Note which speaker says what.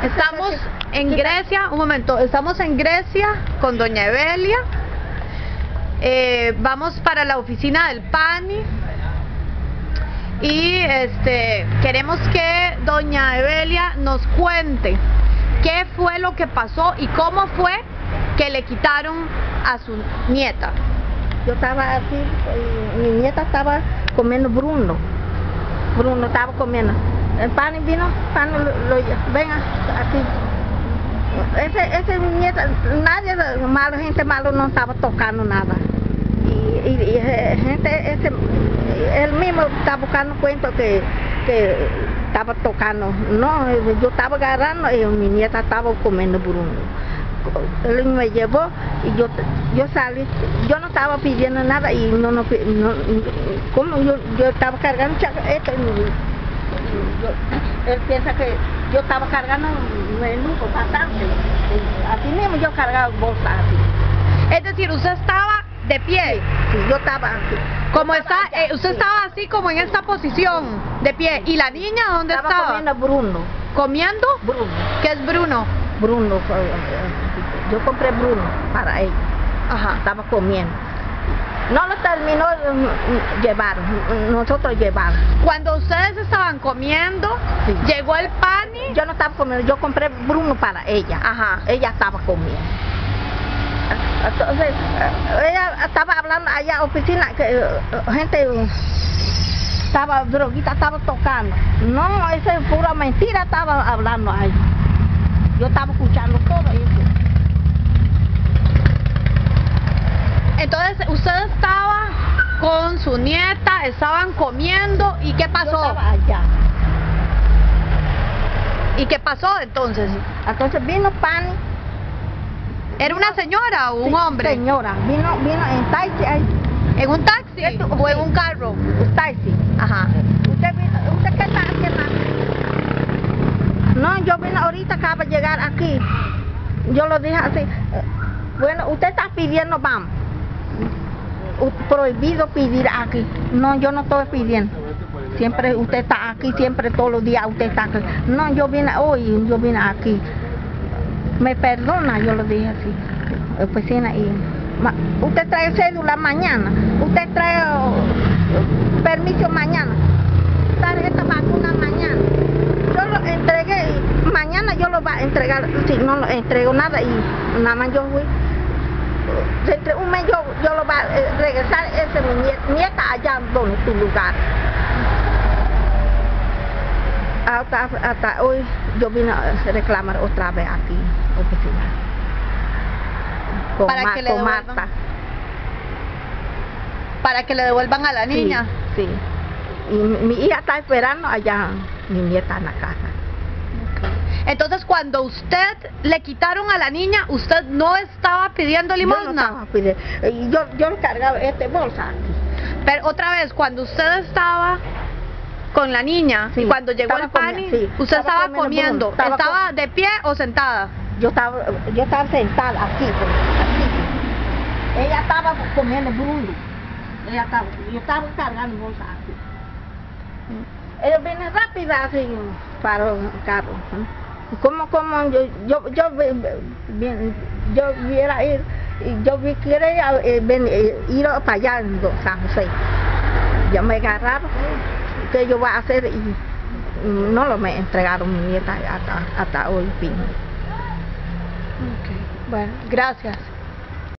Speaker 1: Estamos en Grecia, un momento, estamos en Grecia con doña Evelia. Vamos para la oficina del PANI y queremos que doña Evelia nos cuente qué fue lo que pasó y cómo fue que le quitaron a su nieta.
Speaker 2: Yo estaba así, mi nieta estaba comiendo Bruno estaba comiendo. El PANI vino, venga, aquí. Ese nieta, nadie malo, gente malo no estaba tocando nada. Y gente, él mismo estaba buscando cuentos que estaba tocando. No, yo estaba agarrando y mi nieta estaba comiendo Bruno. Él me llevó y yo salí, yo no estaba pidiendo nada y como yo estaba cargando esto, él piensa que yo estaba cargando menudo bastante, así mismo yo cargaba bolsas así.
Speaker 1: Es decir, usted estaba de pie.
Speaker 2: Sí, yo estaba así.
Speaker 1: Como está, usted estaba así como en esta posición, de pie. ¿Y la niña dónde estaba?
Speaker 2: Estaba comiendo Bruno.
Speaker 1: ¿Comiendo?
Speaker 2: Bruno.
Speaker 1: ¿Qué es Bruno?
Speaker 2: Bruno, yo compré Bruno para ella.
Speaker 1: Ajá.
Speaker 2: Estaba comiendo. No lo terminó llevar, nosotros llevamos.
Speaker 1: Cuando ustedes estaban comiendo, sí, llegó el PANI.
Speaker 2: Yo no estaba comiendo, yo compré Bruno para ella.
Speaker 1: Ajá.
Speaker 2: Ella estaba comiendo. Entonces, ella estaba hablando allá en la oficina, que gente estaba droguita, estaba tocando. No, esa es pura mentira, estaba hablando ahí. Yo estaba escuchando todo eso.
Speaker 1: Entonces, usted estaba con su nieta, estaban comiendo, ¿y qué pasó?
Speaker 2: Yo estaba allá.
Speaker 1: ¿Y qué pasó entonces?
Speaker 2: Entonces vino PANI.
Speaker 1: ¿Era una señora o un
Speaker 2: sí,
Speaker 1: hombre?
Speaker 2: Señora, vino en taxi ahí.
Speaker 1: ¿En un taxi o en un carro?
Speaker 2: Un taxi.
Speaker 1: Ajá.
Speaker 2: ¿Usted qué está haciendo? No, yo vine ahorita, acaba de llegar aquí. Yo lo dije así. Bueno, usted está pidiendo, vamos. Prohibido pedir aquí. No, yo no estoy pidiendo. Siempre usted está aquí, siempre todos los días usted está aquí. No, yo vine hoy, yo vine aquí. Me perdona, yo lo dije así. Oficina y usted trae cédula mañana. Usted trae permiso mañana. Tarjeta vacuna mañana. Yo lo entregué y mañana yo lo voy a entregar. Si no lo entrego nada y nada más yo voy. Entre un mes yo lo voy a regresar ese mi nieta allá donde tu lugar. Hasta hoy yo vine a reclamar otra vez aquí, oficina. Con Marta.
Speaker 1: Para que le devuelvan a la niña.
Speaker 2: Sí. Y mi hija está esperando allá, mi nieta en la casa.
Speaker 1: Entonces, cuando usted le quitaron a la niña, ¿usted no estaba pidiendo limosna?
Speaker 2: Yo no estaba pidiendo. Yo cargaba bolsa aquí.
Speaker 1: Pero otra vez, cuando usted estaba con la niña, sí, y cuando llegó el PANI, sí, usted estaba comiendo. ¿Estaba de pie o sentada?
Speaker 2: Yo estaba sentada aquí, así. Ella estaba comiendo Bruno. Yo estaba cargando bolsa aquí. Ella viene rápida así para el carro. Como yo viera ir, yo quería ir para allá en San José. Ya me agarraron, ¿qué yo voy a hacer? Y no lo me entregaron mi nieta hasta hoy.
Speaker 1: Bueno, gracias.